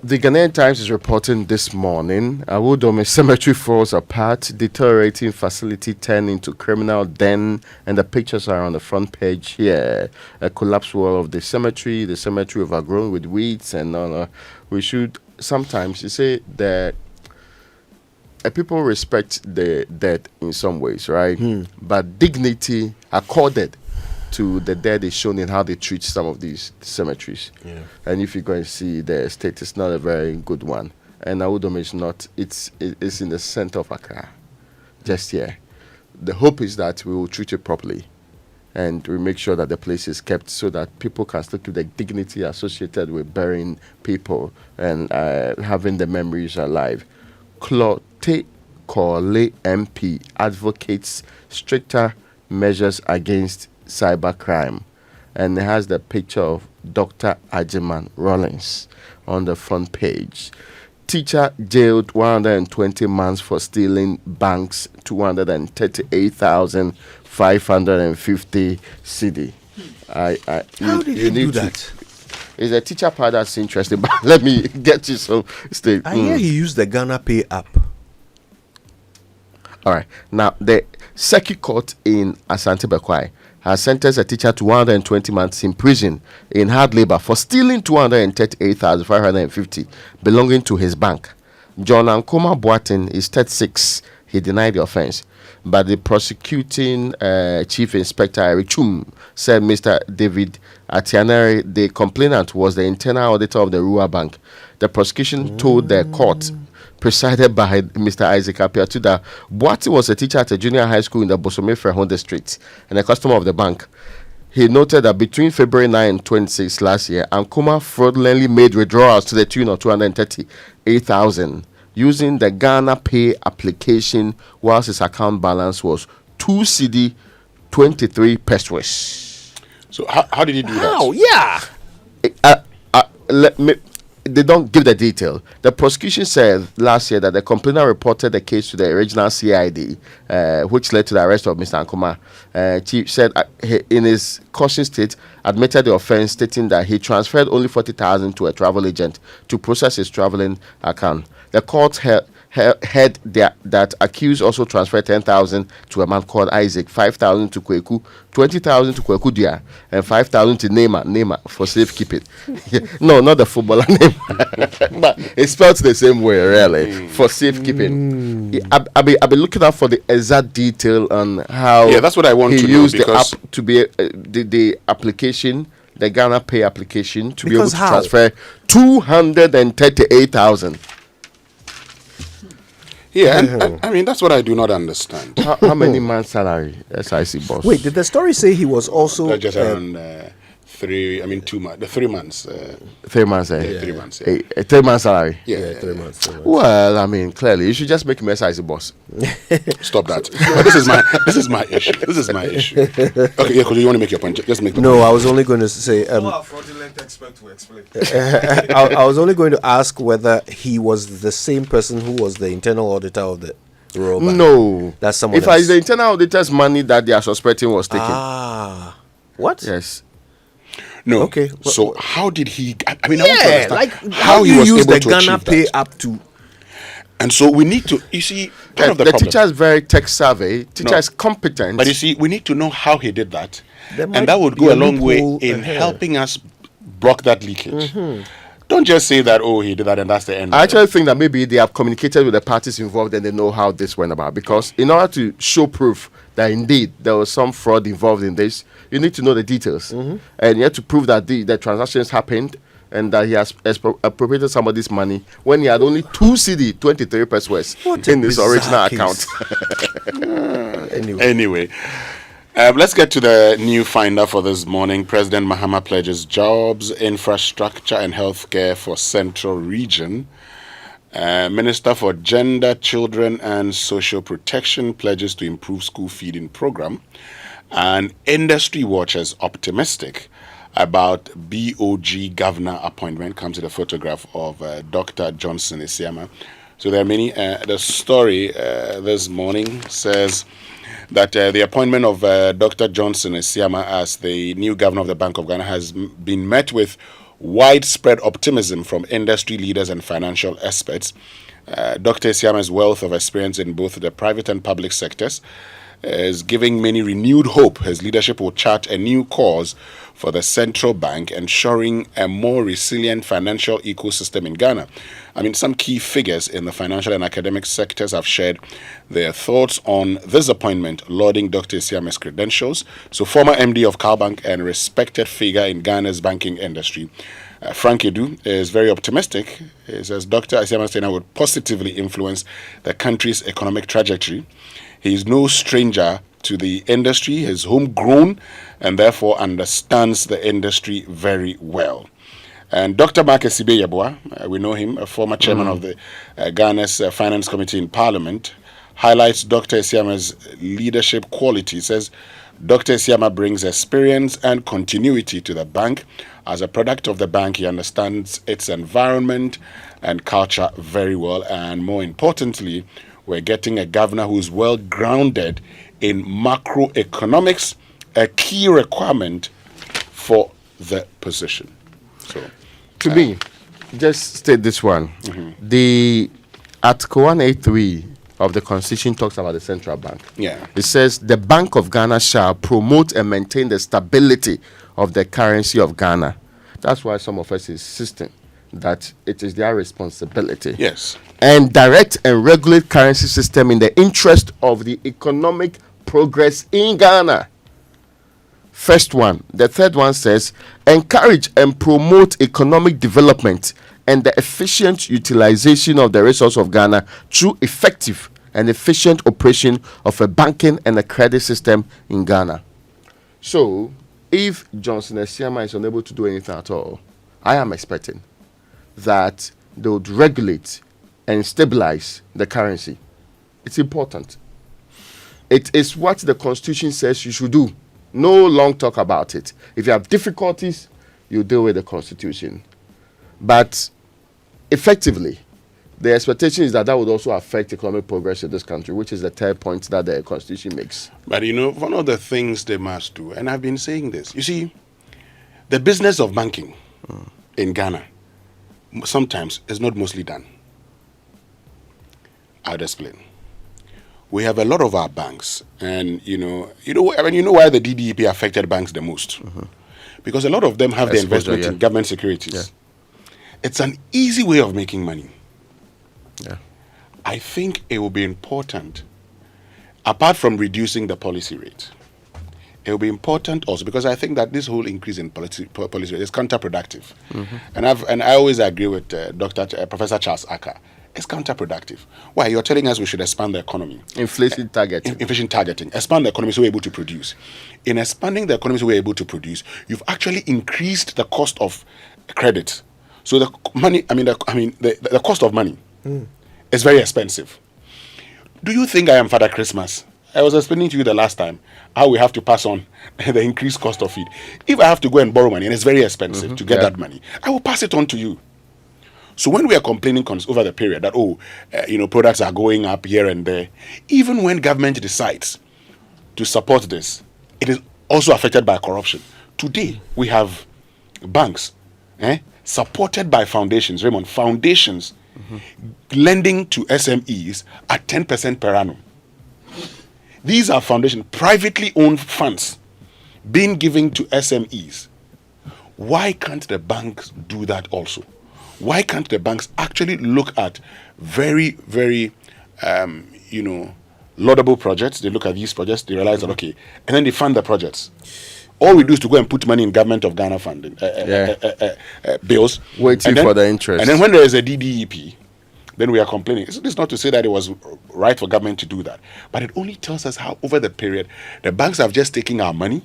The Ghanaian Times is reporting this morning, Awudome cemetery falls apart, deteriorating facility turned into criminal den, and the pictures are on the front page here. A collapsed wall of the cemetery overgrown with weeds, and we should sometimes, you say that people respect the dead in some ways, right? But dignity accorded to the dead is shown in how they treat some of these cemeteries. Yeah. And if you go and see, the state is not a very good one. And Awudome is not, it's in the center of Accra, just here. The hope is that we will treat it properly and we make sure that the place is kept so that people can still keep the dignity associated with burying people and having the memories alive. Clote Kole MP advocates stricter measures against cybercrime, and it has the picture of Dr. Ajiman Rollins on the front page. Teacher jailed 120 months for stealing banks 238,550 cedi. How did he do that? It's a teacher part that's interesting, but let me get you some state. I hear he used the Ghana Pay app. All right. Now, the Circuit Court in Asante Bekwai has sentenced a teacher to 120 months in prison in hard labor for stealing 238,550 belonging to his bank. John Ankoma Boatin is 36. He denied the offense. But the prosecuting chief inspector, Eric Chum, said Mr. David Atianeri, the complainant, was the internal auditor of the Rural Bank. The prosecution told the court, presided by Mr. Isaac Apiatu, that Boatin was a teacher at a junior high school in the Bosome Frehon district and a customer of the bank. He noted that between February 9 and 26 last year, Ankoma fraudulently made withdrawals to the tune of 238,000 using the Ghana Pay application, whilst his account balance was 2 cedi 23 pesos. So how did he do that? Oh, yeah. They don't give the detail. The prosecution said last year that the complainant reported the case to the original CID, which led to the arrest of Mr. Ankoma. Chief said he, in his caution state, admitted the offense, stating that he transferred only 40,000 to a travel agent to process his traveling account. The court heard that accused also transferred 10,000 to a man called Isaac, 5,000 to Kweku, 20,000 to Kweku Dia, and 5,000 to Neymar for safekeeping. No, not the footballer name, but it's spelled the same way, really, for safekeeping. I've been looking out for the exact detail on how. Yeah, that's what I want he to know. Used the app to be the application, the Ghana Pay application, to be able to transfer 238,000. Yeah, and I mean, that's what I do not understand. How many months' salary, SIC boss? Wait, did the story say he was also... Just around 2 months. 3 months. 3 months, Yeah, 3 months. Yeah. 3 months salary. Yeah, 3 months. Well, I mean, clearly, you should just make him SIC boss. Stop that. But this is my issue. This is my issue. Okay, yeah, because you want to make your point. Just make the point. No, I was only going to say... fraudulent expert to explain. I was only going to ask whether he was the same person who was the internal auditor of the Rural Bank. No. That's someone else. else. If it's the internal auditor's money that they are suspecting was taken. Ah. What? Yes. No. Okay. So how did he... I mean, Yeah, I want to understand like how he was use able the to Ghana achieve Pay that. app to... And so we need to... You see, part of the the problem... teacher is very tech savvy. Teacher is competent. But you see, we need to know how he did that. There might And that would be go a a long way loophole in ahead. helping us block that leakage. Don't just say that, oh, he did that and that's the end. I actually think that maybe they have communicated with the parties involved and they know how this went about. Because in order to show proof that indeed there was some fraud involved in this, you need to know the details. And you have to prove that the transactions happened and that he has appropriated somebody's money when he had only 2 cedi 23 pesos in his original case. account. Anyway. Let's get to the new finder for this morning. President Mahama pledges jobs, infrastructure, and healthcare for Central Region. Minister for Gender, Children, and Social Protection pledges to improve school feeding program. And industry watchers optimistic about BoG governor appointment. Comes with a photograph of Dr. Johnson Isiama. So there are many. The story this morning says that the appointment of Dr. Johnson Isiama as the new governor of the Bank of Ghana has been met with widespread optimism from industry leaders and financial experts. Dr. Isiama's wealth of experience in both the private and public sectors is giving many renewed hope. His leadership will chart a new course for the central bank, ensuring a more resilient financial ecosystem in Ghana. I mean, some key figures in the financial and academic sectors have shared their thoughts on this appointment, lauding Dr. Isiama's credentials. So, former MD of CalBank and respected figure in Ghana's banking industry, Frank Edu, is very optimistic. He says Dr. Isiama's tenure would positively influence the country's economic trajectory. He is no stranger to the industry. He is homegrown and therefore understands the industry very well. And Dr. Marcus Yeboah, we know him, a former chairman of the Ghana's Finance Committee in Parliament, highlights Dr. Isiama's leadership quality. He says Dr. Isiama brings experience and continuity to the bank. As a product of the bank, he understands its environment and culture very well. And more importantly, we're getting a governor who's well grounded in macroeconomics, a key requirement for the position. So, to me, just state this one. The Article 183 of the Constitution talks about the central bank. Yeah. It says the Bank of Ghana shall promote and maintain the stability of the currency of Ghana. That's why some of us insisting that it is their responsibility. Yes. And direct and regulate currency system in the interest of the economic progress in Ghana. First one. The third one says encourage and promote economic development and the efficient utilization of the resources of Ghana through effective and efficient operation of a banking and a credit system in Ghana. So, if Johnson Isiama is unable to do anything at all, I am expecting that they would regulate and stabilize the currency. It's important. It is what the Constitution says you should do. No long talk about it. If you have difficulties, you deal with the Constitution. But effectively, the expectation is that would also affect economic progress in this country, which is the third point that the Constitution makes. But one of the things they must do, and I've been saying this, you see, the business of banking in Ghana sometimes is not mostly done. I'll explain. We have a lot of our banks, and you know why the DDEP affected banks the most, because a lot of them have the investment in government securities. Yeah. It's an easy way of making money. Yeah. I think it will be important, apart from reducing the policy rate, it will be important also because I think that this whole increase in policy rate is counterproductive. And I always agree with Professor Charles Acker. It's counterproductive. Why? You're telling us we should expand the economy. Inflation targeting. Inflation targeting. Expand the economy so we're able to produce. In expanding the economy so we're able to produce, you've actually increased the cost of credit. So the money, the cost of money is very expensive. Do you think I am Father Christmas? I was explaining to you the last time how we have to pass on the increased cost of it. If I have to go and borrow money and it's very expensive to get that money, I will pass it on to you. So when we are complaining over the period that, products are going up here and there, even when government decides to support this, it is also affected by corruption. Today, we have banks supported by foundations, Raymond, foundations lending to SMEs at 10% per annum. These are foundations, privately owned funds being given to SMEs. Why can't the banks do that also? Why can't the banks actually look at very, very, laudable projects? They look at these projects, they realize that, okay, and then they fund the projects. All we do is to go and put money in government of Ghana funding bills. Waiting for the interest. And then when there is a DDEP, then we are complaining. This is not to say that it was right for government to do that, but it only tells us how over the period, the banks have just taken our money,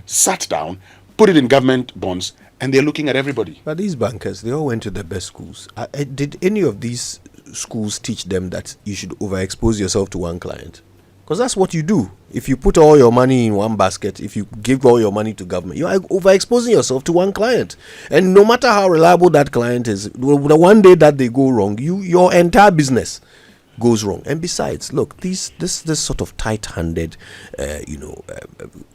sat down, put it in government bonds, and they're looking at everybody. But these bankers, they all went to the best schools. Did any of these schools teach them that you should overexpose yourself to one client? Because that's what you do. If you put all your money in one basket, if you give all your money to government, you are overexposing yourself to one client. And no matter how reliable that client is, the one day that they go wrong, your entire business goes wrong. And besides, look, this sort of tight-handed,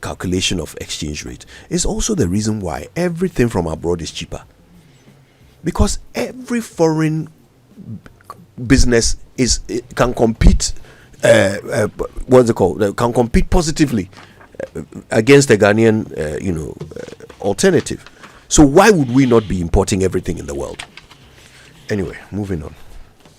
calculation of exchange rate is also the reason why everything from abroad is cheaper. because every foreign business can compete. What's it called? Can compete positively against the Ghanaian, alternative. So why would we not be importing everything in the world? Anyway, moving on.